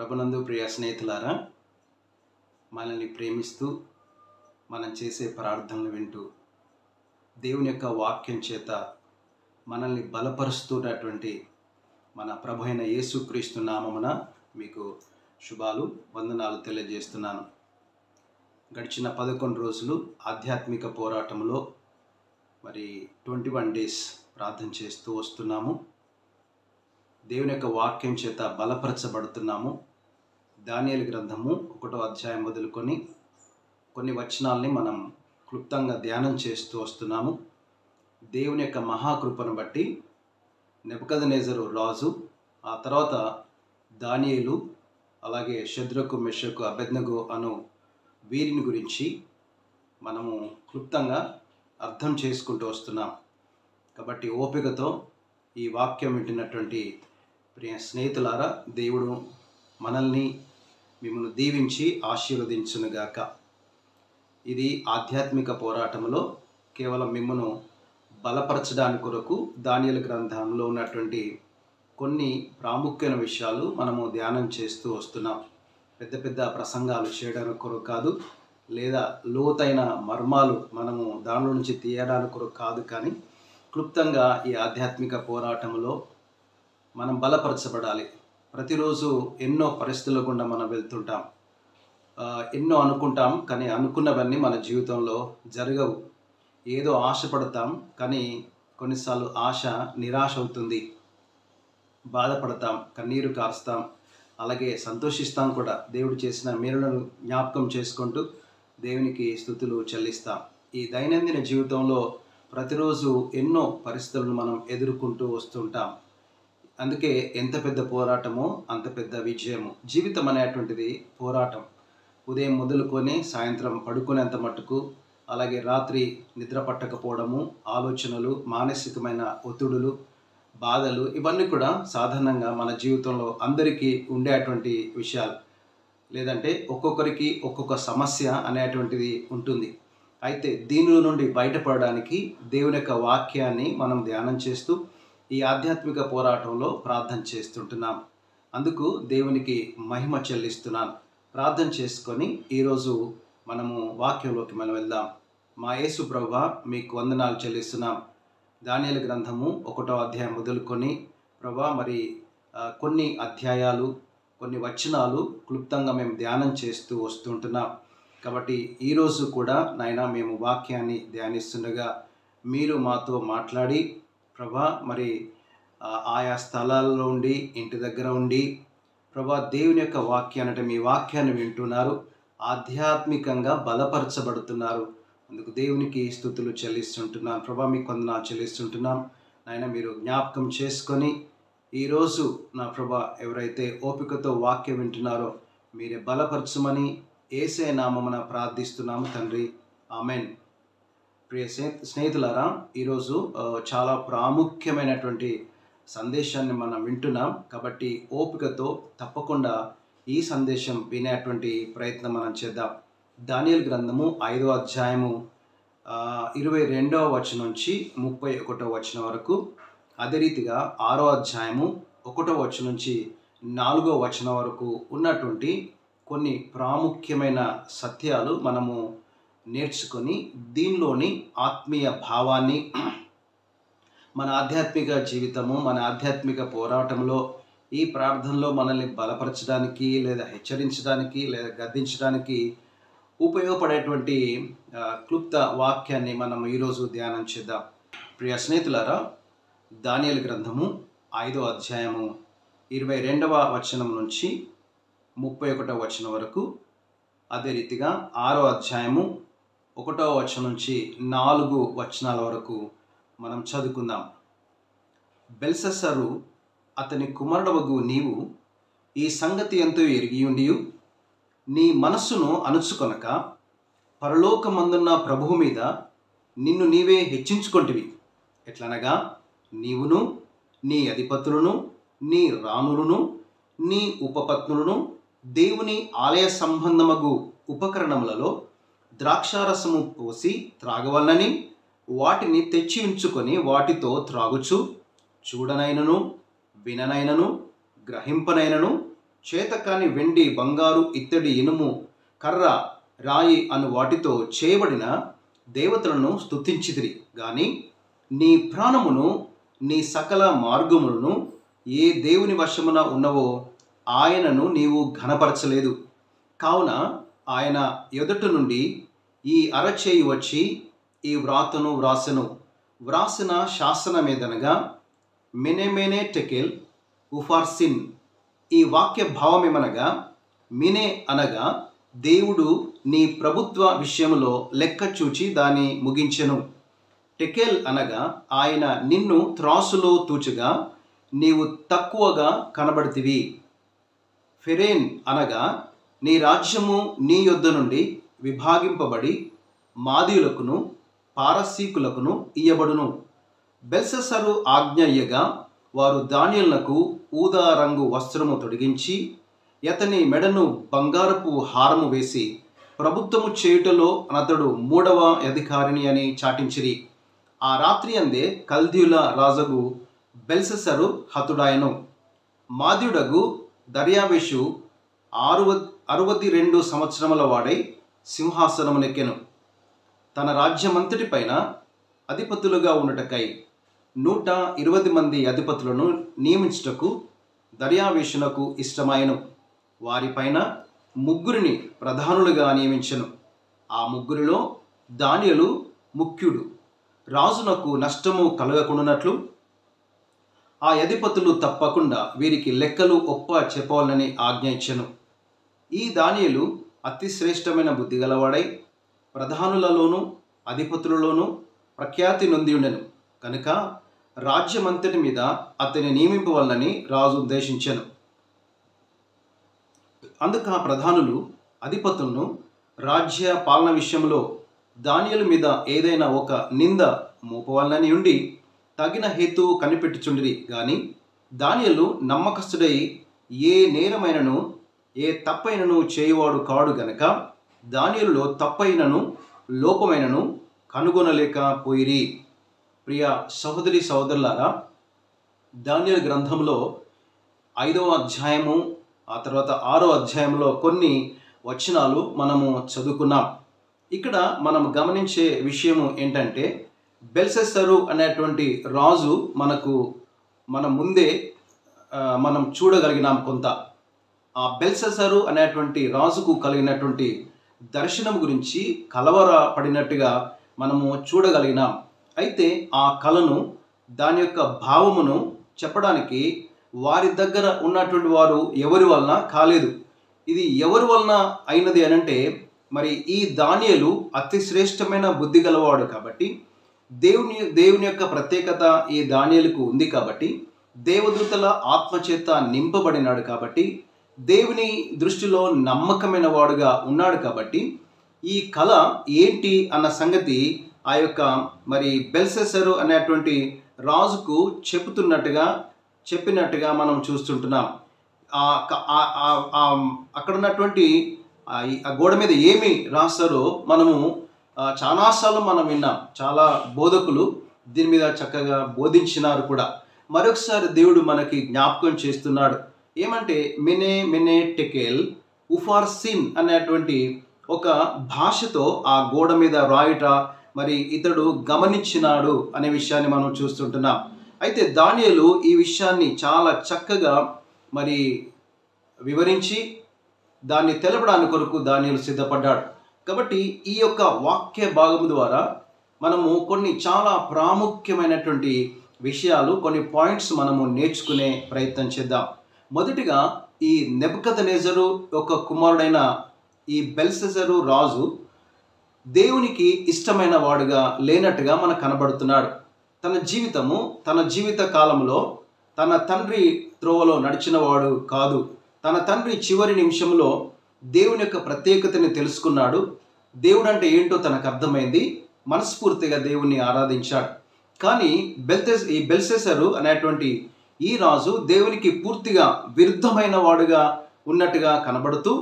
ప్రభునందు ప్రియ స్నేహితులారా, మనల్ని ప్రేమిస్తూ మనం చేసే ప్రార్థనలు వింటూ దేవుని యొక్క వాక్యం చేత మనల్ని బలపరుస్తున్నటువంటి మన ప్రభు అయిన యేసుక్రీస్తు నామమున మీకు శుభాలు వందనాలు తెలియజేస్తున్నాను. గడిచిన 11 రోజులు ఆధ్యాత్మిక పోరాటంలో 21 డేస్ ప్రార్థన చేస్తూ వస్తున్నాము. దేవుని యొక్క వాక్యం చేత బలపరచబడుతున్నాము. దానియేలు గ్రంథము 1వ అధ్యాయం మొదలుకొని కొన్ని వచనాల్ని మనం క్లుప్తంగా ధ్యానం చేస్తూ వస్తున్నాము. దేవుని యొక్క మహాకృపను బట్టి నెబుకద్నెజరు రాజు, ఆ తర్వాత దానియేలు, అలాగే షద్రకు, మెషకు, అబేద్నెగో అను వీరిని గురించి మనము క్లుప్తంగా అర్థం చేసుకుంటూ వస్తున్నాం. కాబట్టి ఓపికతో ఈ వాక్యం వింటున్నటువంటి ప్రియ స్నేహితులారా, దేవుడు మనల్ని మిమ్మల్ని దీవించి ఆశీర్వదించునుగాక. ఇది ఆధ్యాత్మిక పోరాటంలో కేవలం మిమ్మను బలపరచడానికి కొరకు దానియేలు గ్రంథంలో ఉన్నటువంటి కొన్ని ప్రాముఖ్యమైన విషయాలు మనము ధ్యానం చేస్తూ వస్తున్నాం. పెద్ద పెద్ద ప్రసంగాలు చేయడానికి కొరకు కాదు, లేదా లోతైన మర్మాలు మనము దానిలో నుంచి తీయడానికి కొరకు కాదు, కానీ క్లుప్తంగా ఈ ఆధ్యాత్మిక పోరాటంలో మనం బలపరచబడాలి. ప్రతిరోజు ఎన్నో పరిస్థితుల గుండా మనం వెళ్తుంటాం. ఎన్నో అనుకుంటాం, కానీ అనుకున్నవన్నీ మన జీవితంలో జరగవు. ఏదో ఆశపడతాం, కానీ కొన్నిసార్లు ఆశ నిరాశ అవుతుంది. బాధపడతాం, కన్నీరు కారుస్తాం, అలాగే సంతోషిస్తాం కూడా. దేవుడు చేసిన మేలులను జ్ఞాపకం చేసుకుంటూ దేవునికి స్తుతులు చెల్లిస్తాం. ఈ దైనందిన జీవితంలో ప్రతిరోజు ఎన్నో పరిస్థితులను మనం ఎదుర్కొంటూ వస్తుంటాం. అందుకే ఎంత పెద్ద పోరాటమో అంత పెద్ద విజయము. జీవితం అనేటువంటిది పోరాటం. ఉదయం మొదలుకొని సాయంత్రం పడుకునేంత మట్టుకు, అలాగే రాత్రి నిద్ర పట్టకపోవడము, ఆలోచనలు, మానసికమైన ఒత్తిడులు, బాధలు, ఇవన్నీ కూడా సాధారణంగా మన జీవితంలో అందరికీ ఉండేటువంటి విషయాలు. లేదంటే ఒక్కొక్కరికి ఒక్కొక్క సమస్య అనేటువంటిది ఉంటుంది. అయితే దీనిలో నుండి బయటపడడానికి దేవుని యొక్క వాక్యాన్ని మనం ధ్యానం చేస్తూ ఈ ఆధ్యాత్మిక పోరాటంలో ప్రార్థన చేస్తుంటున్నాం. అందుకు దేవునికి మహిమ చెల్లిస్తున్నాను. ప్రార్థన చేసుకొని ఈరోజు మనము వాక్యంలోకి మనం వెళ్దాం. మా యేసు ప్రభువా, మీకు వందనాలు చెల్లిస్తున్నాం. దానియేలు గ్రంథము 1వ అధ్యాయం మొదలుకొని ప్రభువా, కొన్ని అధ్యాయాలు, కొన్ని వచనాలు క్లుప్తంగా మేము ధ్యానం చేస్తూ వస్తుంటున్నాం. కాబట్టి ఈరోజు కూడా నాయనా, మేము వాక్యాన్ని ధ్యానిస్తుండగా మీరు మాతో మాట్లాడి ప్రభా, ఆయా స్థలాల్లో ఉండి, ఇంటి దగ్గర ఉండి ప్రభా, దేవుని యొక్క వాక్యాన్ని, అంటే మీ వాక్యాన్ని వింటున్నారు, ఆధ్యాత్మికంగా బలపరచబడుతున్నారు. అందుకు దేవునికి స్తుతులు చెల్లిస్తుంటున్నాను. ప్రభా, మీకు వందనాలు చెల్లిస్తుంటున్నాం. నాయన, మీరు జ్ఞాపకం చేసుకొని ఈరోజు నా ప్రభా, ఎవరైతే ఓపికతో వాక్యం వింటున్నారో మీరే బలపరచమని యేసయ్య నామమున ప్రార్థిస్తున్నాము తండ్రి, ఆమెన్. ప్రియ స్నేహితులారా, ఈరోజు చాలా ప్రాముఖ్యమైనటువంటి సందేశాన్ని మనం వింటున్నాం. కాబట్టి ఓపికతో తప్పకుండా ఈ సందేశం వినేటువంటి ప్రయత్నం మనం చేద్దాం. దానియేలు గ్రంథము 5వ అధ్యాయము 22వ వచనం నుంచి 31వ వచనం వరకు, అదే రీతిగా 6వ అధ్యాయము 1వ వచనం నుంచి 4వ వచనం వరకు ఉన్నటువంటి కొన్ని ప్రాముఖ్యమైన సత్యాలు మనము నేర్చుకొని దీనిలోని ఆత్మీయ భావాన్ని, మన ఆధ్యాత్మిక జీవితము, మన ఆధ్యాత్మిక పోరాటంలో ఈ ప్రార్థనలో మనల్ని బలపరచడానికి, లేదా హెచ్చరించడానికి, లేదా గద్దించడానికి ఉపయోగపడేటువంటి క్లుప్త వాక్యాన్ని మనం ఈరోజు ధ్యానం చేద్దాం. ప్రియ స్నేహితులారా, దానియేలు గ్రంథము 5వ అధ్యాయము 22వ వచనం నుంచి 31వ వచనం వరకు, అదే రీతిగా 6వ అధ్యాయము 1వ వచనం నుంచి 4 వచనాల వరకు మనం చదువుకుందాం. బెల్షస్సరు అతని కుమారుడవగు నీవు ఈ సంగతి ఎంతో ఎరిగియుండియు నీ మనస్సును అణుచుకొనక పరలోకమందున్న ప్రభువు మీద నిన్ను నీవే హెచ్చించుకొంటివి. ఎట్లనగా నీవును, నీ అధిపతులను, నీ రాణులను, నీ ఉపపత్నులను దేవుని ఆలయ సంబంధమగు ఉపకరణములలో ద్రాక్షారసము పోసి త్రాగవలనని వాటిని తెచ్చి ఉంచుకొని వాటితో త్రాగుచు చూడనైనను, విననైనను, గ్రహింపనైనను చేతకాని వెండి, బంగారు, ఇత్తడి, ఇనుము, కర్ర, రాయి అను వాటితో చేయబడిన దేవతలను స్తుతించితిరి గాని నీ ప్రాణమును, నీ సకల మార్గములను ఏ దేవుని వశమున ఉన్నవో ఆయనను నీవు ఘనపరచలేదు. కావున ఆయన ఎదుట నుండి ఈ అరచేయి వచ్చి ఈ వ్రాతను వ్రాసెను. వ్రాసిన శాసనమేదనగా మెనే టెకెల్ ఉఫార్సిన్. ఈ వాక్య భావమేమనగా, మినే అనగా దేవుడు నీ ప్రభుత్వ విషయములో లెక్క చూచి దాన్ని ముగించెను. టెకెల్ అనగా ఆయన నిన్ను త్రాసులో తూచగా నీవు తక్కువగా కనబడితివి. ఫెరేన్ అనగా నీ రాజ్యము నీ యొద్ద నుండి విభాగింపబడి మాదీయులకును పారసీకులకును ఇయ్యబడును. బెల్షస్సరు ఆజ్ఞ ఇయ్యగా వారు దానియేలునకు ఊదా రంగు వస్త్రము తొడిగించి అతని మెడను బంగారపు హారము వేసి ప్రభుత్వము చేయుటలో అతడు 3వ అధికారిని అని చాటించిరి. ఆ రాత్రి అందే కల్దీయుల రాజగు బెల్షస్సరు హతుడాయను. మాదీయుడగు దర్యావేషు 62 సంవత్సరముల వాడై సింహాసనమునెక్కెను. తన రాజ్యమంతటి పైన అధిపతులుగా ఉండుటకై 120 మంది అధిపతులను నియమించుటకు దర్యావేషునకు ఇష్టమాయెను. వారిపైన 3 ప్రధానులుగా నియమించెను. ఆ 3లో దానియేలు ముఖ్యుడు. రాజునకు నష్టము కలగకుండానట్లు ఆ అధిపతులు తప్పకుండా వీరికి లెక్కలు చెప్పవాలని ఆజ్ఞ ఇచ్చెను. ఈ దానియేలు అతి శ్రేష్టమైన బుద్ధి గలవాడై ప్రధానులలోనూ అధిపతులలోనూ ప్రఖ్యాతి నొంది ఉండెను. కనుక రాజ్యమంతటి మీద అతని నియమింపవలనని రాజు ఉద్దేశించెను. అందుకు ఆ ప్రధానులు అధిపతులను రాజ్య పాలన విషయంలో దానియేలు మీద ఏదైనా ఒక నింద మోపవాలని ఉండి తగిన హేతువు కనిపెట్టుచుండిరి. గాని దానియేలు నమ్మకస్తుడై ఏ నేరమైనను ఏ తప్పైనను చేయువాడు కాడు గనక దానియేలులో తప్పైనను లోపమైనను కనుగొనలేకపోయిరి. ప్రియ సహోదరి సహోదరులారా, దానియేలు గ్రంథంలో 5వ అధ్యాయము ఆ తర్వాత 6వ అధ్యాయంలో కొన్ని వచనాలు మనము చదువుకున్నాం. ఇక్కడ మనం గమనించే విషయము ఏంటంటే, బెల్షస్సరు అనేటువంటి రాజు మన ముందే మనం చూడగలిగినాం కొంత. ఆ బెల్షస్సరు అనేటువంటి రాజుకు కలిగినటువంటి దర్శనం గురించి కలవరపడినట్టుగా మనము చూడగలిగినాం. అయితే ఆ కళను, దాని యొక్క భావమును చెప్పడానికి వారి దగ్గర ఉన్నటువంటి వారు ఎవరి వలన కాలేదు. ఇది ఎవరి వలన అయినది అనంటే, మరి ఈ దానియేలు అతి శ్రేష్టమైన బుద్ధి గలవాడు కాబట్టి, దేవుని యొక్క ప్రత్యేకత ఈ దానియేలుకు ఉంది కాబట్టి, దేవదూతల ఆత్మచేత నింపబడినాడు కాబట్టి, దేవుని దృష్టిలో నమ్మకమైన వాడుగా ఉన్నాడు కాబట్టి, ఈ కళ ఏంటి అన్న సంగతి ఆ యొక్క మరి బెల్షస్సరు అనేటువంటి రాజుకు చెప్పినట్టుగా మనం చూస్తుంటున్నాం. అక్కడ ఉన్నటువంటి ఆ గోడ మీద ఏమి రాస్తారో మనము చాలాసార్లు మనం విన్నాం. చాలా బోధకులు దీని మీద చక్కగా బోధించినారు కూడా. మరొకసారి దేవుడు మనకి జ్ఞాపకం చేస్తున్నాడు. ఏమంటే మెనే టెకెల్ ఉఫార్సిన్ అనేటువంటి ఒక భాషతో ఆ గోడ మీద రాయుట మరి ఇతడు గమనించినాడు అనే విషయాన్ని మనం చూస్తుంటున్నాం. అయితే దానియేలు ఈ విషయాన్ని చాలా చక్కగా మరి వివరించి దాన్ని తెలపడానికి కొరకు దానియేలు సిద్ధపడ్డాడు. కాబట్టి ఈ యొక్క వాక్య భాగం ద్వారా మనము కొన్ని చాలా ప్రాముఖ్యమైనటువంటి విషయాలు, కొన్ని పాయింట్స్ మనము నేర్చుకునే ప్రయత్నం చేద్దాం. మొదటిగా ఈ నెబుకద్నెజరు యొక్క కుమారుడైన ఈ బెల్షస్సరు రాజు దేవునికి ఇష్టమైన వాడుగా లేనట్టుగా మనకు కనబడుతున్నాడు. తన జీవిత కాలంలో తన తండ్రి త్రోవలో నడిచిన వాడు కాదు. తన తండ్రి చివరి నిమిషంలో దేవుని యొక్క ప్రత్యేకతని తెలుసుకున్నాడు. దేవుడు అంటే ఏంటో తనకు అర్థమైంది. మనస్ఫూర్తిగా దేవుణ్ణి ఆరాధించాడు. కానీ ఈ బెల్షస్సరు అనేటువంటి ఈ రాజు దేవునికి పూర్తిగా విరుద్ధమైన వాడుగా ఉన్నట్టుగా కనబడుతూ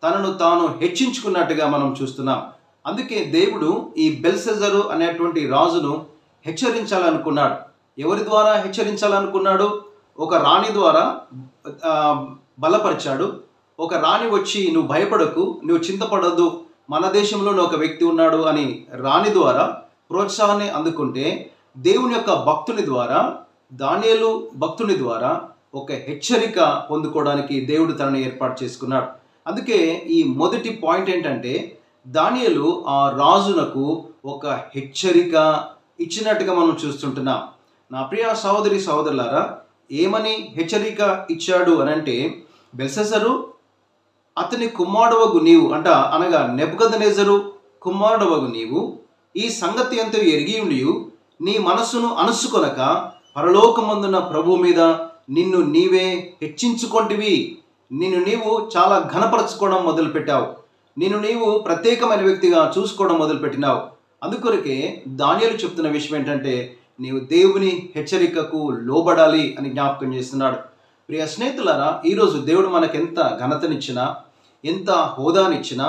తనను తాను హెచ్చించుకున్నట్టుగా మనం చూస్తున్నాం. అందుకే దేవుడు ఈ బెల్షస్సరు అనేటువంటి రాజును హెచ్చరించాలనుకున్నాడు. ఎవరి ద్వారా హెచ్చరించాలనుకున్నాడు? ఒక రాణి ద్వారా బలపరిచాడు. ఒక రాణి వచ్చి నువ్వు భయపడకు, నువ్వు చింతపడద్దు, మన దేశంలోనే ఒక వ్యక్తి ఉన్నాడు అని రాణి ద్వారా ప్రోత్సాహాన్ని అందుకుంటే, దేవుని యొక్క భక్తుని ద్వారా, దానియేలు భక్తుని ద్వారా ఒక హెచ్చరిక పొందుకోవడానికి దేవుడు తనని ఏర్పాటు చేసుకున్నాడు. అందుకే ఈ మొదటి పాయింట్ ఏంటంటే, దానియేలు ఆ రాజునకు ఒక హెచ్చరిక ఇచ్చినట్టుగా మనం చూస్తుంటున్నాం. నా ప్రియ సహోదరి సహోదరులారా, ఏమని హెచ్చరిక ఇచ్చాడు అనంటే, బెల్షస్సరు అతని కుమారుడవగు నీవు అనగా నెబుకద్నెజరు కుమారుడవగు నీవు ఈ సంగతి ఎంతో ఎరిగి ఉండి నీ మనస్సును అనుసుకొనక పరలోకమందున ప్రభు మీద నిన్ను నీవే హెచ్చించుకొంటివి. నిన్ను నీవు చాలా ఘనపరచుకోవడం మొదలుపెట్టావు. నిన్ను నీవు ప్రత్యేకమైన వ్యక్తిగా చూసుకోవడం మొదలుపెట్టినావు. అందుకొరకే దానియేలు చెప్తున్న విషయం ఏంటంటే, నీవు దేవుని హెచ్చరికకు లోబడాలి అని జ్ఞాపకం చేస్తున్నాడు. ప్రియ స్నేహితులారా, ఈరోజు దేవుడు మనకెంత ఘనతనిచ్చినా, ఎంత హోదానిచ్చినా,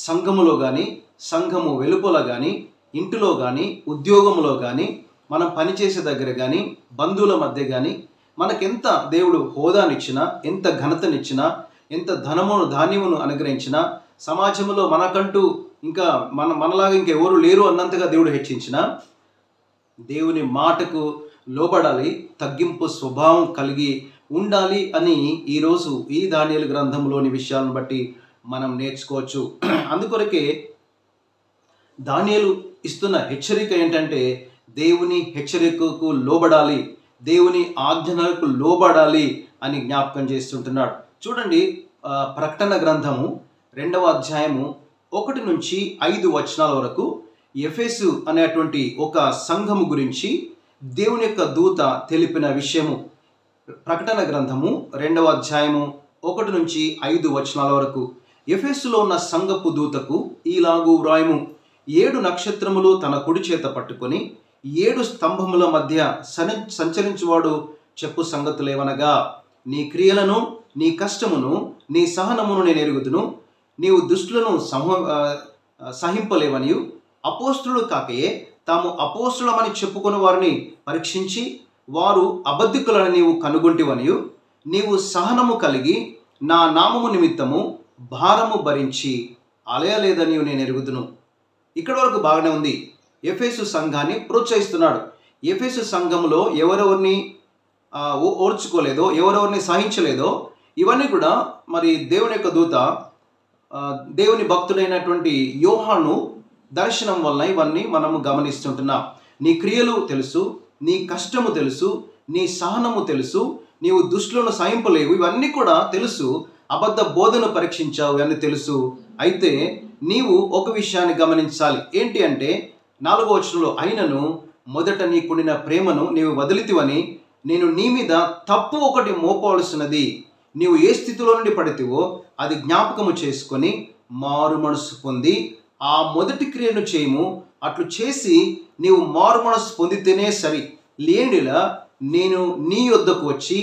సంఘములో కానీ, సంఘము వెలుపల కానీ, ఇంటిలో కానీ, ఉద్యోగంలో కానీ, మనం పనిచేసే దగ్గర కానీ, బంధువుల మధ్య కానీ, మనకెంత దేవుడు హోదానిచ్చినా, ఎంత ఘనతనిచ్చినా, ఎంత ధనమును ధాన్యమును అనుగ్రహించినా, సమాజంలో మనకంటూ ఇంకా మనలాగా ఇంకెవరు లేరు అన్నంతగా దేవుడు హెచ్చించినా, దేవుని మాటకు లోబడాలి, తగ్గింపు స్వభావం కలిగి ఉండాలి అని ఈరోజు ఈ దానియేలు గ్రంథంలోని విషయాలను బట్టి మనం నేర్చుకోవచ్చు. అందుకొరకే దానియేలు ఇస్తున్న హెచ్చరిక ఏంటంటే, దేవుని హెచ్చరికకు లోబడాలి, దేవుని ఆజ్ఞలకు లోబడాలి అని జ్ఞాపకం చేస్తుంటున్నాడు. చూడండి, ప్రకటన గ్రంథము 2వ అధ్యాయము 1 నుంచి 5 వచనాల వరకు ఎఫెసు అనేటువంటి ఒక సంఘము గురించి దేవుని యొక్క దూత తెలిపిన విషయము. ప్రకటన గ్రంథము 2వ అధ్యాయము 1 నుంచి 5 వచనాల వరకు. ఎఫెసులో ఉన్న సంఘపు దూతకు ఈలాగు వ్రాయము, 7 నక్షత్రములు తన కుడి చేత పట్టుకొని 7 స్తంభముల మధ్య సంచరించువాడు చెప్పు సంగతులేవనగా, నీ క్రియలను, నీ కష్టమును, నీ సహనమును నేను ఎరుగుదును. నీవు దుష్టులను సహింపలేవనియు, అపోస్తులు కాకయే తాము అపోస్తులమని చెప్పుకుని వారిని పరీక్షించి వారు అబద్ధికులని నీవు కనుగొంటివనియు, నీవు సహనము కలిగి నా నామము నిమిత్తము భారము భరించి అలయలేదని నేను ఎరుగుదును. ఇక్కడ వరకు బాగానే ఉంది. ఎఫెసు సంఘాన్ని ప్రోత్సహిస్తున్నాడు. ఎఫెసు సంఘంలో ఎవరెవరిని ఓర్చుకోలేదో, ఎవరెవరిని సహించలేదో, ఇవన్నీ కూడా మరి దేవుని యొక్క దూత, దేవుని భక్తుడైనటువంటి యోహాను దర్శనం వలన ఇవన్నీ మనము గమనిస్తుంటున్నాం. నీ క్రియలు తెలుసు, నీ కష్టము తెలుసు, నీ సహనము తెలుసు, నీవు దుష్టులను సహింపలేవు, ఇవన్నీ కూడా తెలుసు. అబద్ధ బోధను పరీక్షించావు, ఇవన్నీ తెలుసు. అయితే నీవు ఒక విషయాన్ని గమనించాలి. ఏంటి అంటే 4వ వచనంలో, అయినను మొదట నీకుండిన ప్రేమను నీవు వదిలితివని నేను నీ మీద తప్పు ఒకటి మోపవలసినది. నీవు ఏ స్థితిలో నుండి పడితివో అది జ్ఞాపకము చేసుకొని మారు మనసు పొంది ఆ మొదటి క్రియను చేయము. అట్లు చేసి నీవు మారు మనసు పొందితేనే సరి, లేనిలా నేను నీ యొద్దకు వచ్చి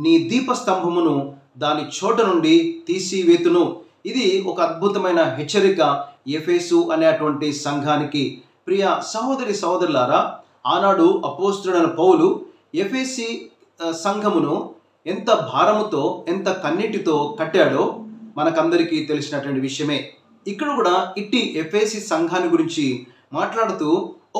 నీ దీపస్తంభమును దాని చోట నుండి తీసివేతును. ఇది ఒక అద్భుతమైన హెచ్చరిక ఎఫెసు అనేటువంటి సంఘానికి. ప్రియ సహోదరి సహోదరులారా, ఆనాడు అపోస్తలుడైన పౌలు ఎఫెసీ సంఘమును ఎంత భారముతో, ఎంత కన్నీటితో కట్టాడో మనకందరికీ తెలిసినటువంటి విషయమే. ఇక్కడ కూడా ఇట్టి ఎఫెసీ సంఘాన్ని గురించి మాట్లాడుతూ,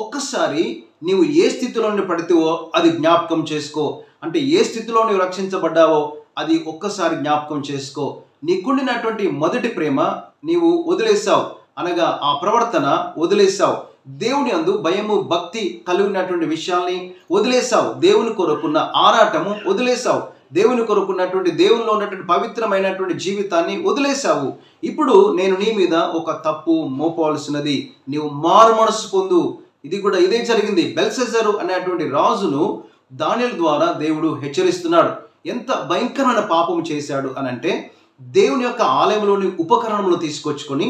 ఒక్కసారి నీవు ఏ స్థితిలో నుండి పడితేవో అది జ్ఞాపకం చేసుకో. అంటే ఏ స్థితిలో నీవు రక్షించబడ్డావో అది ఒక్కసారి జ్ఞాపకం చేసుకో. నీకుండినటువంటి మొదటి ప్రేమ నీవు వదిలేసావు, అనగా ఆ ప్రవర్తన వదిలేసావు. దేవుని అందు భయము, భక్తి కలిగినటువంటి విషయాల్ని వదిలేసావు. దేవుని కొరకున్న ఆరాటము వదిలేసావు. దేవుని కొరకున్నటువంటి, దేవునిలో ఉన్నటువంటి పవిత్రమైనటువంటి జీవితాన్ని వదిలేసావు. ఇప్పుడు నేను నీ మీద ఒక తప్పు మోపవలసినది, నీవు మారు మనసు పొందు. ఇది కూడా ఇదే జరిగింది. బెల్షస్సరు అనేటువంటి రాజును దానియేలు ద్వారా దేవుడు హెచ్చరిస్తున్నాడు. ఎంత భయంకరమైన పాపం చేశాడు అనంటే, దేవుని యొక్క ఆలయంలోని ఉపకరణములు తీసుకొచ్చుకొని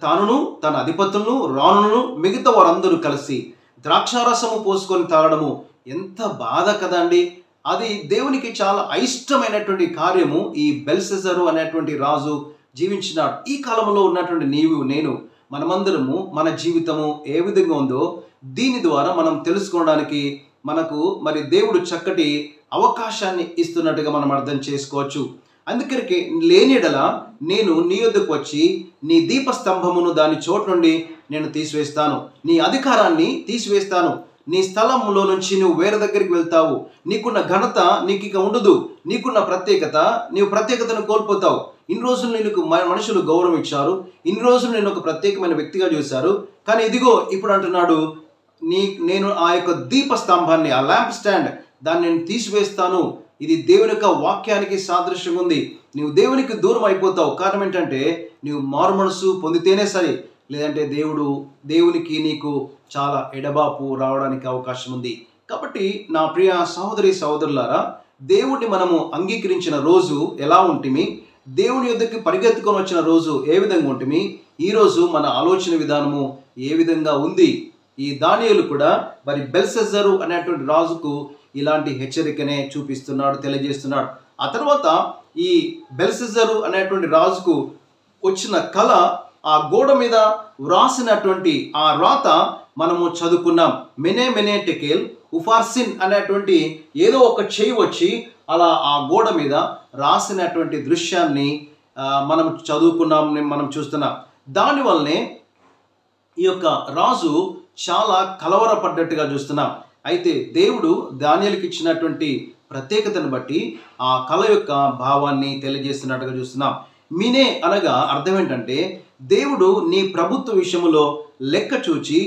తానును, తన అధిపతులను, రాణులను, మిగతా వారందరూ కలిసి ద్రాక్షారసము పోసుకొని తాగడము ఎంత బాధ కదండి. అది దేవునికి చాలా అయిష్టమైనటువంటి కార్యము. ఈ బెల్షస్సరు అనేటువంటి రాజు జీవించినాడు. ఈ కాలంలో ఉన్నటువంటి నీవు, నేను, మనమందరము మన జీవితము ఏ విధంగా ఉందో దీని ద్వారా మనం తెలుసుకోవడానికి మనకు మరి దేవుడు చక్కటి అవకాశాన్ని ఇస్తున్నట్టుగా మనం అర్థం చేసుకోవచ్చు. అందుకరికి లేని ఎడల నేను నీ యొద్దకు వచ్చి నీ దీపస్తంభమును దాని చోటు నుండి నేను తీసివేస్తాను, నీ అధికారాన్ని తీసివేస్తాను, నీ స్థలంలో నుంచి నువ్వు వేరే దగ్గరికి వెళ్తావు, నీకున్న ఘనత నీకు ఇక ఉండదు, నీకున్న ప్రత్యేకత నీవు ప్రత్యేకతను కోల్పోతావు. ఇన్ని రోజులు నీకు మనుషులు గౌరవం ఇచ్చారు, ఇన్ని రోజులు నేను ఒక ప్రత్యేకమైన వ్యక్తిగా చూశారు, కానీ ఇదిగో ఇప్పుడు అంటున్నాడు నేను ఆ యొక్క దీపస్తంభాన్ని, ఆ ల్యాంప్ స్టాండ్, దాన్ని నేను తీసివేస్తాను. ఇది దేవుని యొక్క వాక్యానికి సాదృశ్యంగా ఉంది. నీవు దేవునికి దూరం అయిపోతావు. కారణం ఏంటంటే నీవు మారు మనసు పొందితేనే సరే, లేదంటే దేవునికి నీకు చాలా ఎడబాపు రావడానికి అవకాశం ఉంది. కాబట్టి నా ప్రియ సహోదరి సహోదరులారా, దేవుడిని మనము అంగీకరించిన రోజు ఎలా ఉంటిమి, దేవుని యొద్దకు పరిగెత్తుకొని వచ్చిన రోజు ఏ విధంగా ఉంటిమి, ఈరోజు మన ఆలోచన విధానము ఏ విధంగా ఉంది. ఈ దానియేలు కూడా మరి బెల్షస్సరు అనేటువంటి రాజుకు ఇలాంటి హెచ్చరికనే చూపిస్తున్నాడు, తెలియజేస్తున్నాడు. ఆ తర్వాత ఈ బెల్షస్సరు అనేటువంటి రాజుకు వచ్చిన కళ, ఆ గోడ మీద వ్రాసినటువంటి ఆ రాత మనము చదువుకున్నాం. మెనే మెనే టెకేల్ ఉఫార్సిన్ అనేటువంటి ఏదో ఒక చేయి వచ్చి అలా ఆ గోడ మీద రాసినటువంటి దృశ్యాన్ని మనం చదువుకున్నాం, మనం చూస్తున్నాం. దానివల్లనే ఈ యొక్క రాజు చాలా కలవరపడ్డట్టుగా చూస్తున్నాం. అయితే దేవుడు దానియేలుకి ఇచ్చినటువంటి ప్రత్యేకతను బట్టి ఆ కళ యొక్క భావాన్ని తెలియజేస్తున్నట్టుగా చూస్తున్నాం. మినే అనగా అర్థం ఏంటంటే దేవుడు నీ ప్రభుత్వ విషయంలో లెక్క చూచి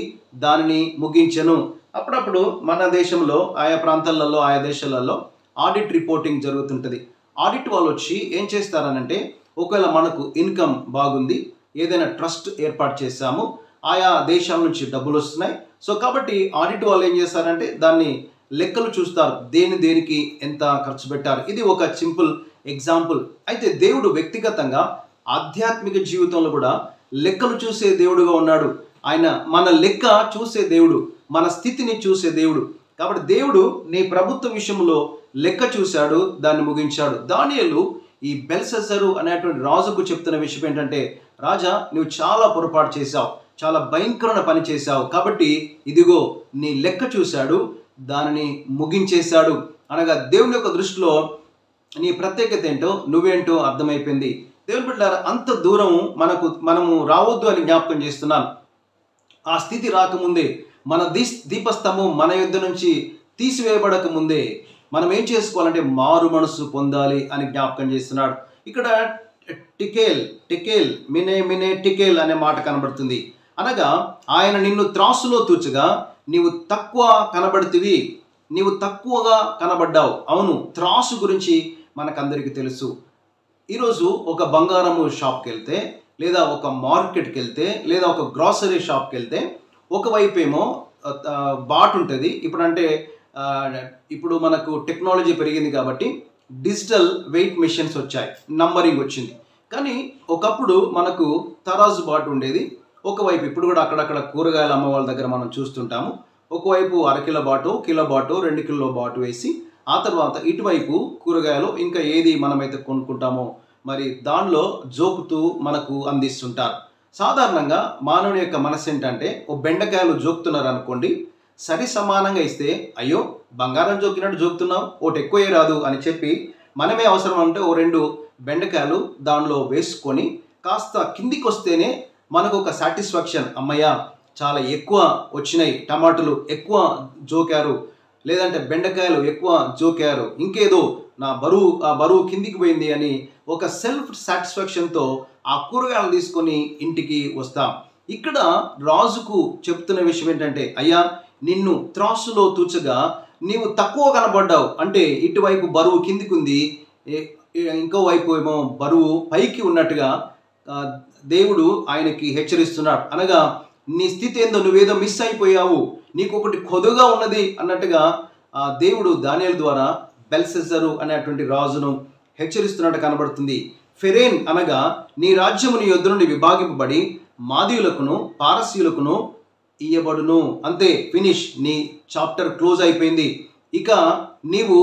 దానిని ముగించెను. అప్పుడప్పుడు మన దేశంలో ఆయా ప్రాంతాలలో ఆయా దేశాలలో ఆడిట్ రిపోర్టింగ్ జరుగుతుంటుంది. ఆడిట్ వాళ్ళు వచ్చి ఏం చేస్తారనంటే, ఒకవేళ మనకు ఇన్కమ్ బాగుంది, ఏదైనా ట్రస్ట్ ఏర్పాటు చేశాము, ఆయా దేశాల నుంచి డబ్బులు వస్తున్నాయి, సో కాబట్టి ఆడిట్ వాళ్ళు ఏం చేస్తారంటే దాన్ని లెక్కలు చూస్తారు, దేనికి ఎంత ఖర్చు పెట్టారు. ఇది ఒక సింపుల్ ఎగ్జాంపుల్. అయితే దేవుడు వ్యక్తిగతంగా ఆధ్యాత్మిక జీవితంలో కూడా లెక్కలు చూసే దేవుడుగా ఉన్నాడు. ఆయన మన లెక్క చూసే దేవుడు, మన స్థితిని చూసే దేవుడు. కాబట్టి దేవుడు నీ ప్రభుత్వ విషయంలో లెక్క చూశాడు, దాన్ని ముగించాడు. దానియేలు ఈ బెల్షస్సరు అనేటువంటి రాజుకు చెప్తున్న విషయం ఏంటంటే, రాజా నువ్వు చాలా పొరపాటు చేశావు, చాలా భయంకరమైన పని చేశావు, కాబట్టి ఇదిగో నీ లెక్క చూశాడు, దానిని ముగించేశాడు. అనగా దేవుని యొక్క దృష్టిలో నీ ప్రత్యేకత ఏంటో, నువ్వేంటో అర్థమైపోయింది. దేవుని బిడ్డలారా, అంత దూరం మనము రావద్దు అని జ్ఞాపకం చేస్తున్నాను. ఆ స్థితి రాకముందే, మన దీపస్తంభం మన యుద్ధ నుంచి తీసివేయబడక ముందే మనం ఏం చేసుకోవాలంటే మారు మనసు పొందాలి అని జ్ఞాపకం చేస్తున్నాడు. ఇక్కడ టెకేల్ మినే టికేల్ అనే మాట కనబడుతుంది. అనగా ఆయన నిన్ను త్రాసులో తూచగా నీవు తక్కువ కనబడుతుంది, నీవు తక్కువగా కనబడ్డావు. అవును, త్రాసు గురించి మనకందరికీ తెలుసు. ఈరోజు ఒక బంగారము షాప్కి వెళ్తే, లేదా ఒక మార్కెట్కి వెళ్తే, లేదా ఒక గ్రాసరీ షాప్కి వెళ్తే, ఒకవైపు ఏమో బాట్ ఉంటుంది. ఇప్పుడు మనకు టెక్నాలజీ పెరిగింది కాబట్టి డిజిటల్ వెయిట్ మెషిన్స్ వచ్చాయి, నంబరింగ్ వచ్చింది. కానీ ఒకప్పుడు మనకు తరాజు బాటు ఉండేది. ఒకవైపు ఇప్పుడు కూడా అక్కడక్కడ కూరగాయలు అమ్మ వాళ్ళ దగ్గర మనం చూస్తుంటాము, ఒకవైపు అరకిలో బాటు, కిలో బాటు, 2 కిలో బాటు వేసి, ఆ తర్వాత ఇటువైపు కూరగాయలు ఇంకా ఏది మనమైతే కొనుక్కుంటామో మరి దానిలో జోకుతూ మనకు అందిస్తుంటారు. సాధారణంగా మానవుని యొక్క మనసు ఏంటంటే, ఓ బెండకాయలు జోకుతున్నారు అనుకోండి, సరి సమానంగా ఇస్తే అయ్యో బంగారం జోకినట్టు జోకుతున్నావు, ఒకటి ఎక్కువ రాదు అని చెప్పి మనమే అవసరం అంటే ఓ 2 బెండకాయలు దానిలో వేసుకొని కాస్త కిందికి వస్తేనే మనకు ఒక సాటిస్ఫాక్షన్, అమ్మయ్య చాలా ఎక్కువ వచ్చినాయి, టమాటాలు ఎక్కువ జోకారు, లేదంటే బెండకాయలు ఎక్కువ జోకారు, ఇంకేదో ఆ బరువు కిందికి పోయింది అని ఒక సెల్ఫ్ సాటిస్ఫాక్షన్తో ఆ కూరగాయలు తీసుకొని ఇంటికి వస్తాం. ఇక్కడ రాజుకు చెప్తున్న విషయం ఏంటంటే, అయ్యా నిన్ను త్రాసులో తూచగా నీవు తక్కువ కనబడ్డావు, అంటే ఇటువైపు బరువు కిందికి ఉంది, ఇంకో వైపు ఏమో బరువు పైకి ఉన్నట్టుగా దేవుడు ఆయనకి హెచ్చరిస్తున్నాడు. అనగా నీ స్థితి ఏందో, నువ్వేదో మిస్ అయిపోయావు, నీకు ఒకటి కొదుగా ఉన్నది అన్నట్టుగా దేవుడు దానియేలు ద్వారా బెల్షస్సరు అనేటువంటి రాజును హెచ్చరిస్తున్నట్టు కనబడుతుంది. ఫెరేన్ అనగా నీ రాజ్యము నీ యొద్ద నుండి విభాగింపబడి మాదీయులకును పారసీయులకును ఇయ్యబడును. అంతే, ఫినిష్, నీ చాప్టర్ క్లోజ్ అయిపోయింది. ఇక నీవు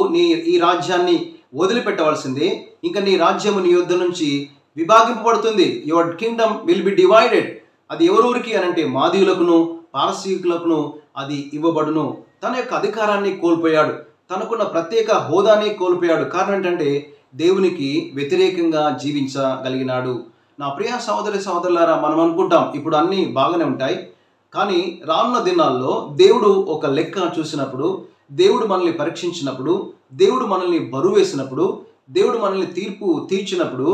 ఈ రాజ్యాన్ని వదిలిపెట్టవలసిందే. ఇంకా నీ రాజ్యము నీ యొద్ద నుంచి విభాగింపబడుతుంది. Your kingdom will be divided. అది ఎవరికి అనంటే మాదీయులకును పారసీకులకును అది ఇవ్వబడును. తన యొక్క అధికారాన్ని కోల్పోయాడు, తనకున్న ప్రత్యేక హోదాని కోల్పోయాడు. కారణం ఏంటంటే దేవునికి వ్యతిరేకంగా జీవించగలిగినాడు. నా ప్రియ సహోదరి సహోదరులారా, మనం అనుకుంటాం ఇప్పుడు అన్నీ బాగానే ఉంటాయి, కానీ రానున్న దినాల్లో దేవుడు ఒక లెక్క చూసినప్పుడు, దేవుడు మనల్ని పరీక్షించినప్పుడు, దేవుడు మనల్ని బరువు వేసినప్పుడు, దేవుడు మనల్ని తీర్పు తీర్చినప్పుడు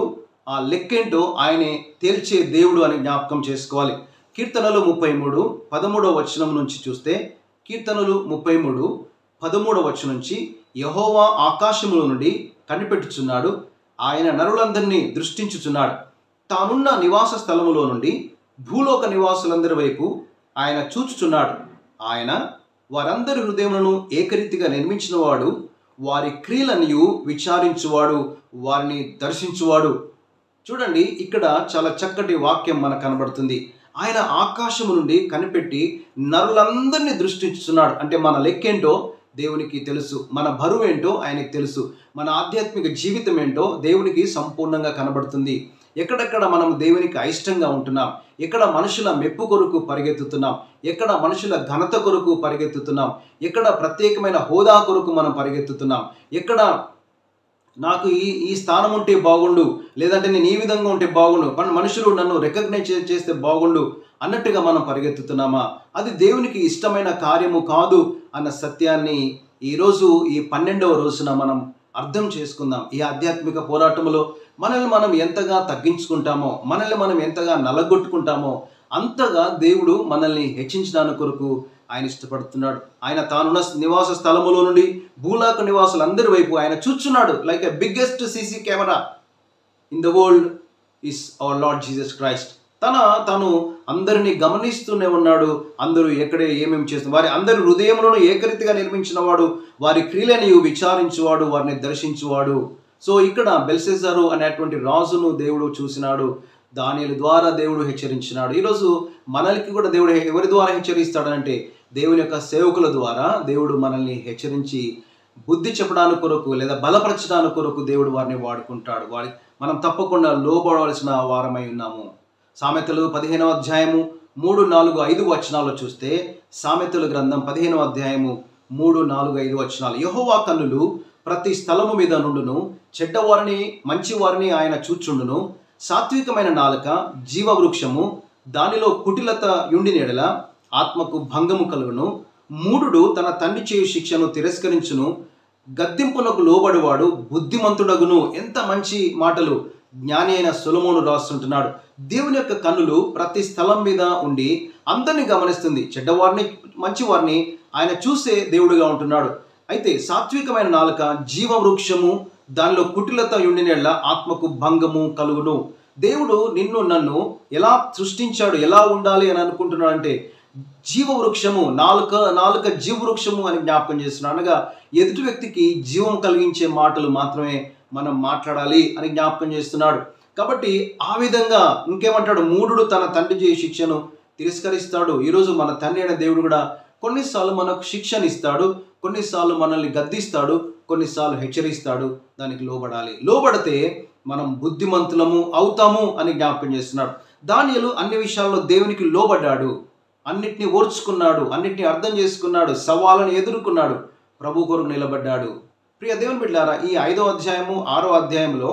ఆ లెక్కేంటో ఆయనే తేల్చే దేవుడు అని జ్ఞాపకం చేసుకోవాలి. కీర్తనలు 33 13వ వచనం నుంచి చూస్తే, కీర్తనలు 33 13వ వచనం నుంచి, యెహోవా ఆకాశముల నుండి కనిపెట్టుచున్నాడు, ఆయన నరులందరినీ దృష్టించుచున్నాడు. తానున్న నివాస స్థలములో నుండి భూలోక నివాసులందరి వైపు ఆయన చూచుచున్నాడు. ఆయన వారందరి హృదయములను ఏకరీతిగా నిర్మించినవాడు, వారి క్రియలనియు విచారించువాడు, వారిని దర్శించువాడు. చూడండి, ఇక్కడ చాలా చక్కటి వాక్యం మనకు కనబడుతుంది. ఆయన ఆకాశము నుండి కనిపెట్టి నరులందరినీ దృష్టించుచున్నాడు. అంటే మన లెక్కేంటో దేవునికి తెలుసు, మన బరువు ఏంటో ఆయనకి తెలుసు, మన ఆధ్యాత్మిక జీవితం ఏంటో దేవునికి సంపూర్ణంగా కనబడుతుంది. ఎక్కడెక్కడ మనం దేవునికి అయిష్టంగా ఉంటున్నాం, ఎక్కడ మనుషుల మెప్పు కొరకు పరిగెత్తుతున్నాం, ఎక్కడ మనుషుల ఘనత కొరకు పరిగెత్తుతున్నాం, ఎక్కడ ప్రత్యేకమైన హోదా కొరకు మనం పరిగెత్తుతున్నాం, ఎక్కడ నాకు ఈ స్థానం ఉంటే బాగుండు, లేదంటే నేను ఈ విధంగా ఉంటే బాగుండు, మనుషులు నన్ను రికగ్నైజ్ చేస్తే బాగుండు అన్నట్టుగా మనం పరిగెత్తుతున్నామా? అది దేవునికి ఇష్టమైన కార్యము కాదు అన్న సత్యాన్ని ఈరోజు ఈ 12వ రోజున మనం అర్థం చేసుకుందాం. ఈ ఆధ్యాత్మిక పోరాటంలో మనల్ని మనం ఎంతగా తగ్గించుకుంటామో, మనల్ని మనం ఎంతగా నలగొట్టుకుంటామో అంతగా దేవుడు మనల్ని హెచ్చించడానికి కొరకు ఆయన ఇష్టపడుతున్నాడు. ఆయన తానున్న నివాస స్థలములో నుండి భూలోక నివాసులందరి వైపు ఆయన చూచున్నాడు. Like a biggest CC camera in the world is our lord Jesus Christ. తను అందరినీ గమనిస్తూనే ఉన్నాడు. అందరూ ఎక్కడే ఏమేమి చేస్తున్నారు, వారి అందరి హృదయములను ఏకరీతిగా నిర్మించిన వాడు, వారి క్రియలను విచారించువాడు, వారిని దర్శించువాడు. సో ఇక్కడ బెల్షెస్సరు అనేటువంటి రాజును దేవుడు చూసినాడు, దానియేలు ద్వారా దేవుడు హెచ్చరించినాడు. ఈరోజు మనల్కి కూడా దేవుడు ఎవరి ద్వారా హెచ్చరిస్తాడనంటే దేవుని యొక్క సేవకుల ద్వారా దేవుడు మనల్ని హెచ్చరించి బుద్ధి చెప్పడానికి కొరకు లేదా బలపరచడానికి కొరకు దేవుడు వారిని వాడుకుంటాడు. మనం తప్పకుండా లోబడవలసిన వారమై ఉన్నాము. సామెతలు 15వ అధ్యాయము 3, 4, 5 వచనాల్లో చూస్తే, సామెతల గ్రంథం 15వ అధ్యాయము 3, 4, 5 వచనాలు, యెహోవా కన్నులు ప్రతి స్థలము మీద నుండును, చెడ్డవారిని మంచివారిని ఆయన చూచుండును. సాత్వికమైన నాలుక జీవవృక్షము, దానిలో కుటిలత యుండిన యెడల ఆత్మకు భంగము కలుగును. మూఢుడు తన తండ్రి చేయు శిక్షను తిరస్కరించును, గద్దింపునకు లోబడివాడు బుద్ధిమంతుడగును. ఎంత మంచి మాటలు జ్ఞాని అయిన సొలొమోను రాస్తుంటున్నాడు. దేవుని యొక్క కన్నులు ప్రతి స్థలం మీద ఉండి అందరినీ గమనిస్తుంది. చెడ్డవారిని మంచివారిని ఆయన చూసే దేవుడుగా ఉంటున్నాడు. అయితే సాత్వికమైన నాలుక జీవవృక్షము, దానిలో కుటిలత యుండిన యెడల ఆత్మకు భంగము కలుగును. దేవుడు నిన్ను నన్ను ఎలా సృష్టించాడు, ఎలా ఉండాలి అని అనుకుంటున్నాడు అంటే జీవవృక్షము, నాలుక జీవవృక్షము అని జ్ఞాపకం చేస్తున్నాడు. అనగా ఎదుటి వ్యక్తికి జీవం కలిగించే మాటలు మాత్రమే మనం మాట్లాడాలి అని జ్ఞాపకం చేస్తున్నాడు. కాబట్టి ఆ విధంగా ఇంకేమంటాడు, మూఢుడు తన తండ్రి చేయ శిక్షను తిరస్కరిస్తాడు. ఈరోజు మన తండ్రి అయిన దేవుడు కూడా కొన్నిసార్లు మనకు శిక్షణ ఇస్తాడు, కొన్నిసార్లు మనల్ని గద్దిస్తాడు, కొన్నిసార్లు హెచ్చరిస్తాడు. దానికి లోబడాలి. లోబడితే మనం బుద్ధిమంతులము అవుతాము అని జ్ఞాపకం చేస్తున్నాడు. దానియేలు అన్ని విషయాల్లో దేవునికి లోబడ్డాడు, అన్నిటినీ ఓర్చుకున్నాడు, అన్నిటినీ అర్థం చేసుకున్నాడు, సవాళ్ళను ఎదుర్కొన్నాడు, ప్రభు కొరకు నిలబడ్డాడు. ప్రియ దేవుని బిడ్డలారా, ఈ 5వ అధ్యాయము 6వ అధ్యాయంలో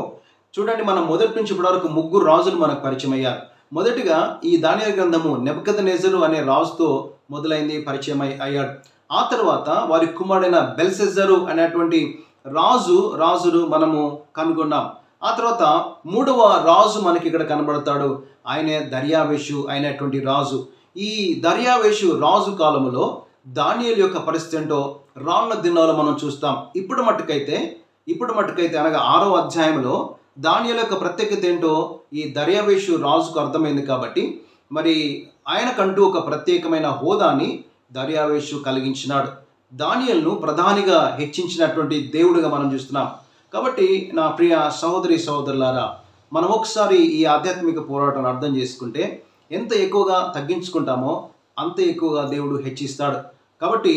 చూడండి, మనం మొదటి నుంచి ఇప్పటి వరకు 3 రాజులు మనకు పరిచయం అయ్యారు. మొదటిగా ఈ దానియేలు గ్రంథము నెబుకద్నెజరు అనే రాజుతో మొదలైంది, పరిచయం అయ్యాడు. ఆ తర్వాత వారి కుమారుడైన బెల్షెస్సరు అనేటువంటి రాజును మనము కనుగొన్నాం. ఆ తర్వాత 3వ రాజు మనకి ఇక్కడ కనబడతాడు, ఆయనే దర్యావేషు అయినటువంటి రాజు. ఈ దర్యావేషు రాజు కాలములో దానియేలు యొక్క పరిస్థితి ఏంటో రానున్న దినాల్లో మనం చూస్తాం. ఇప్పుడు మట్టుకైతే అనగా 6వ అధ్యాయంలో దానియేలు యొక్క ప్రత్యేకత ఏంటో ఈ దర్యావేషు రాజుకు అర్థమైంది. కాబట్టి మరి ఆయనకంటూ ఒక ప్రత్యేకమైన హోదాని దర్యావేషు కలిగించినాడు. దానియేలును ప్రధానిగా హెచ్చించినటువంటి దేవుడిగా మనం చూస్తున్నాం. కాబట్టి నా ప్రియ సహోదరి సహోదరులారా, మనం ఒకసారి ఈ ఆధ్యాత్మిక పోరాటం అర్థం చేసుకుంటే ఎంత ఎక్కువగా తగ్గించుకుంటామో అంత ఎక్కువగా దేవుడు హెచ్చిస్తాడు. కాబట్టి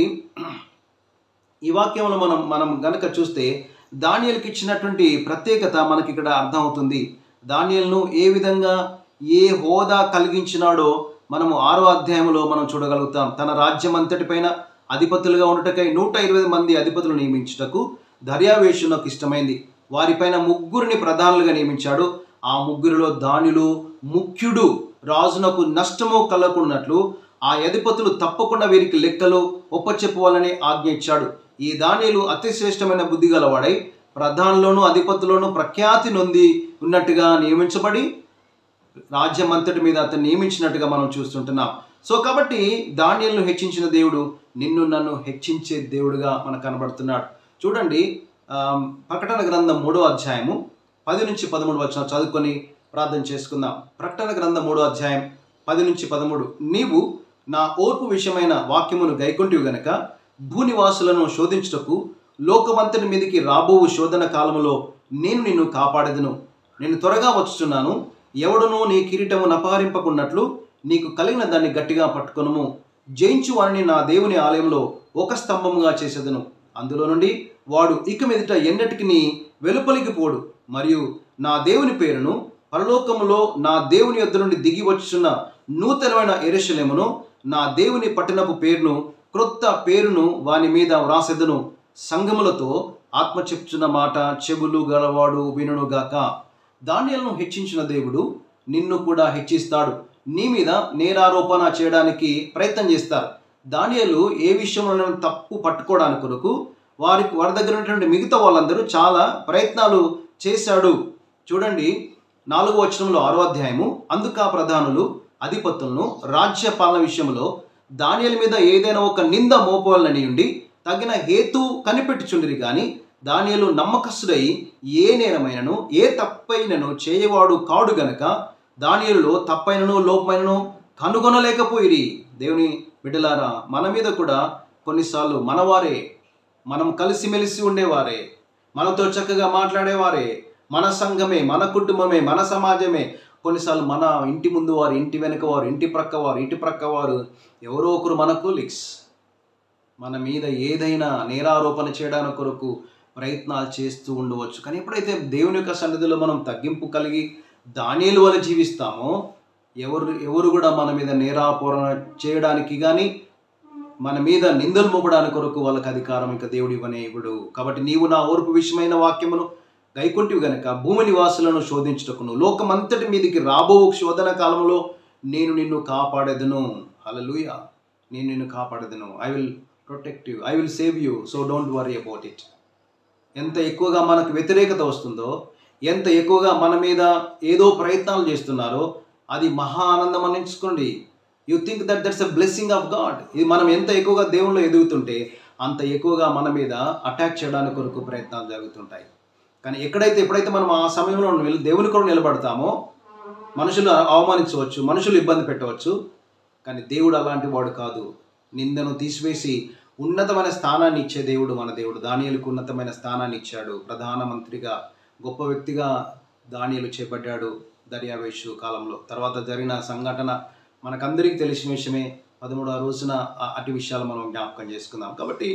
ఈ వాక్యంలో మనం గనక చూస్తే దానియేలుకి ఇచ్చినటువంటి ప్రత్యేకత మనకి ఇక్కడ అర్థమవుతుంది. దానియేలును ఏ విధంగా ఏ హోదా కలిగించినాడో మనము 6వ అధ్యాయంలో మనం చూడగలుగుతాం. తన రాజ్యం అంతటిపైన అధిపతులుగా ఉండటకై 120 మంది అధిపతులు నియమించుటకు దర్యావేషునకు ఇష్టమైంది. వారిపైన ముగ్గురిని ప్రధానులుగా నియమించాడు. ఆ ముగ్గురిలో దానిలో ముఖ్యుడు, రాజునకు నష్టము కలగకున్నట్లు ఆ అధిపతులు తప్పకుండా వీరికి లెక్కలు ఒప్పచెప్పుకోవాలని ఆజ్ఞ ఇచ్చాడు. ఈ దానియేలు అతి శ్రేష్టమైన బుద్ధి గలవాడై ప్రధానులోను అధిపతులను ప్రఖ్యాతి నొంది ఉన్నట్టుగా నియమించబడి రాజ్యం అంతటి మీద అతను నియమించినట్టుగా మనం చూస్తుంటున్నాం. సో కాబట్టి దానియేలును హెచ్చించిన దేవుడు నిన్ను నన్ను హెచ్చించే దేవుడుగా మనకు కనబడుతున్నాడు. చూడండి, ప్రకటన గ్రంథం 3వ అధ్యాయము 10 నుంచి 13 వచనం చదువుకొని ప్రార్థన చేసుకుందాం. ప్రకటన గ్రంథం 3వ అధ్యాయం 10 నుంచి 13. నీవు నా ఓర్పు విషయమైన వాక్యమును గైకొంటివి గనక భూనివాసులను శోధించుటకు లోకమంతటి మీదికి రాబోవు శోధన కాలములో నేను నిన్ను కాపాడెదను. నేను త్వరగా వచ్చుచున్నాను. ఎవడునూ నీ కిరీటమును అపహరింపకున్నట్లు నీకు కలిగిన దాన్ని గట్టిగా పట్టుకొనుము. జయించు వారిని నా దేవుని ఆలయంలో ఒక స్తంభముగా చేసేదను. అందులో నుండి వాడు ఇక మీదట ఎన్నటికి వెలుపలికి పోడు. మరియు నా దేవుని పేరును పరలోకములో నా దేవుని యొద్ద నుండి దిగి వచ్చుచున్న నూతనమైన యెరూషలేమును, నా దేవుని పట్టణపు పేరును, క్రొత్త పేరును వాని మీద వ్రాసెదను. సంఘములతో ఆత్మ చెప్తున్న మాట చెవులు గలవాడు వినుగాక. దానియేలును హెచ్చించిన దేవుడు నిన్ను కూడా హెచ్చిస్తాడు. నీ మీద నేరారోపణ చేయడానికి ప్రయత్నం చేస్తారు. దానియేలు ఏ విషయంలో తప్పు పట్టుకోవడానికి కొరకు వారి దగ్గర ఉన్నటువంటి మిగతా వాళ్ళందరూ చాలా ప్రయత్నాలు చేశాడు. చూడండి, 4వ వచనంలో 6వ అధ్యాయము. అందుక ప్రధానులు అధిపతులను రాజ్య పాలన విషయంలో దానియేలు మీద ఏదైనా ఒక నింద మోపవాలని ఉండి తగిన హేతు కనిపెట్టుచుండిరి. కానీ దానియేలు నమ్మకస్తుడై ఏ నేరమైనను ఏ తప్పైనను చేయవాడు కాడు గనక దానియేలులో తప్పైనను లోపమైనను కనుగొనలేకపోయిరి. దేవుని బిడ్డలారా, మన మీద కూడా కొన్నిసార్లు మనవారే, మనం కలిసిమెలిసి ఉండేవారే, మనతో చక్కగా మాట్లాడేవారే, మన సంఘమే, మన కుటుంబమే, మన సమాజమే, కొన్నిసార్లు మన ఇంటి ముందు వారు, ఇంటి వెనుక వారు, ఇంటి ప్రక్క వారు, ఇటు ప్రక్క వారు, ఎవరో ఒకరు మనకు లిక్స్ మన మీద ఏదైనా నేరారోపణ చేయడానికి కొరకు ప్రయత్నాలు చేస్తూ ఉండవచ్చు. కానీ ఎప్పుడైతే దేవుని యొక్క సన్నిధిలో మనం తగ్గింపు కలిగి దానియేలు వలె జీవిస్తామో ఎవరు కూడా మన మీద నేరారోపణ చేయడానికి కానీ మన మీద నిందలు మోపడానికి కొరకు వాళ్ళకి అధికారం ఇంకా దేవుడు ఇవ్వడు. కాబట్టి నీవు నా ఓర్పు విషయమైన వాక్యమును గైకొంటివి గనక భూమి నివాసులను శోధించుటకును లోకమంతటి మీదికి రాబో శోధన కాలంలో నేను నిన్ను కాపాడెదను. హల్లెలూయా. నేను నిన్ను కాపాడెదను. I will protect you, I will save you, so don't worry about it. ఎంత ఎక్కువగా మనకు వ్యతిరేకత వస్తుందో, ఎంత ఎక్కువగా మన మీద ఏదో ప్రయత్నాలు చేస్తున్నారో అది మహా ఆనందం అనిపించుకోండి. You think that's a blessing of God. ఇది మనం ఎంత ఎక్కువగా దేవుళ్ళు ఎదుగుతుంటే అంత ఎక్కువగా మన మీద అటాక్ చేయడానికి కొరకు ప్రయత్నాలు జరుగుతుంటాయి. కానీ ఎప్పుడైతే మనం ఆ సమయంలో దేవుని కొరకు నిలబడతామో మనుషులు అవమానించవచ్చు, మనుషులు ఇబ్బంది పెట్టవచ్చు. కానీ దేవుడు అలాంటి వాడు కాదు. నిందను తీసివేసి ఉన్నతమైన స్థానాన్ని ఇచ్చే దేవుడు మన దేవుడు. దానియేలుకు ఉన్నతమైన స్థానాన్ని ఇచ్చాడు. ప్రధానమంత్రిగా గొప్ప వ్యక్తిగా దానియేలు చేపట్టాడు దర్యావేషు కాలంలో. తర్వాత జరిగిన సంఘటన మనకందరికీ తెలిసిన విషయమే. 13వ రోజున అటు విషయాలు మనం జ్ఞాపకం చేసుకుందాం. కాబట్టి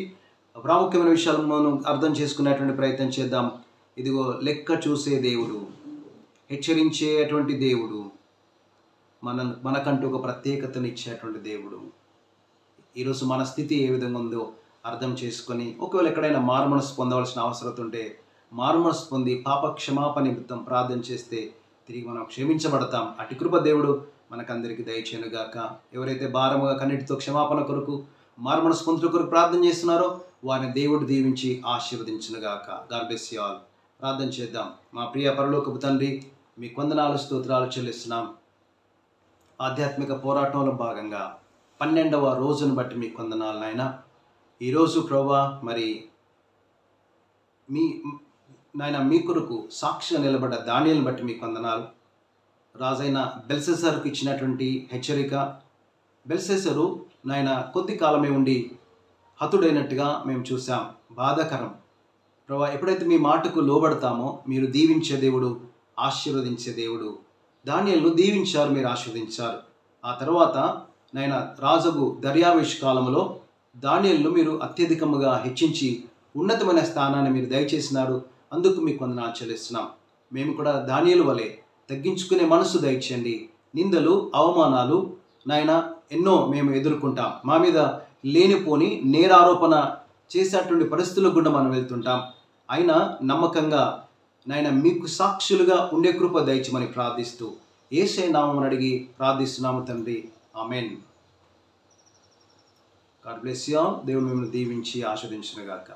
ప్రాముఖ్యమైన విషయాలు మనం అర్థం చేసుకునేటువంటి ప్రయత్నం చేద్దాం. ఇదిగో లెక్క చూసే దేవుడు, హెచ్చరించేటువంటి దేవుడు, మనకంటూ ఒక ప్రత్యేకతను ఇచ్చేటువంటి దేవుడు. ఈరోజు మన స్థితి ఏ విధంగా ఉందో అర్థం చేసుకొని ఒకవేళ ఎక్కడైనా మారుమనసు పొందవలసిన అవసరం ఉంటే మారుమనసు పొంది పాప క్షమాపణ నిమిత్తం ప్రార్థన చేస్తే తిరిగి మనం క్షమించబడతాం. అటు కృప దేవుడు మనకందరికీ దయచేయునుగాక. ఎవరైతే భారముగా కన్నిటితో క్షమాపణ కొరకు మారుమనసు పొందుట కొరకు ప్రార్థన చేస్తున్నారో వారిని దేవుడు దీవించి ఆశీర్వదించునుగాక. God bless you all. ప్రార్థన చేద్దాం. మా ప్రియ పరలోకపు తండ్రి, మీ వందనాలు స్తోత్రాలు చెల్లిస్తున్నాం. ఆధ్యాత్మిక పోరాటంలో భాగంగా 12వ రోజును బట్టి మీ వందనాలు నాయన. ఈరోజు ప్రభువా మరి మీ కొరకు సాక్షిగా నిలబడ్డ దానియేలును బట్టి మీకు వందనాలు. రాజైన బెల్షస్సరుకు ఇచ్చినటువంటి హెచ్చరిక, బెల్షస్సరు నాయన కొద్ది కాలమే ఉండి హతుడైనట్టుగా మేము చూసాం. బాధాకరం ప్రభువా. ఎప్పుడైతే మీ మాటకు లోబడతామో మీరు దీవించే దేవుడు, ఆశీర్వదించే దేవుడు. దానియేలును దీవించారు, మీరు ఆశీర్వదించారు. ఆ తర్వాత నాయన రాజుకు దర్యావేషు కాలంలో దానియేలును మీరు అత్యధికముగా హెచ్చించి ఉన్నతమైన స్థానాన్ని మీరు దయచేసినారు. అందుకు మీకు వందనాలు చెల్లిస్తున్నాం. మేము కూడా దానియేలు వలె తగ్గించుకునే మనసు దయచేయండి. నిందలు, అవమానాలు నాయన ఎన్నో మేము ఎదుర్కొంటాం. మా మీద లేనిపోని నేరారోపణ చేసేటువంటి పరిస్థితులకు కూడా మనం వెళ్తుంటాం. అయినా నమ్మకంగా నాయన మీకు సాక్షులుగా ఉండే కృప దయచేయమని ప్రార్థిస్తూ యేసయ్య నామమున అడిగి ప్రార్థిస్తున్నాము తండ్రి. Amen. God bless you all. దేవుడు మిమ్మల్ని దీవించి ఆశీర్వదించును గాక.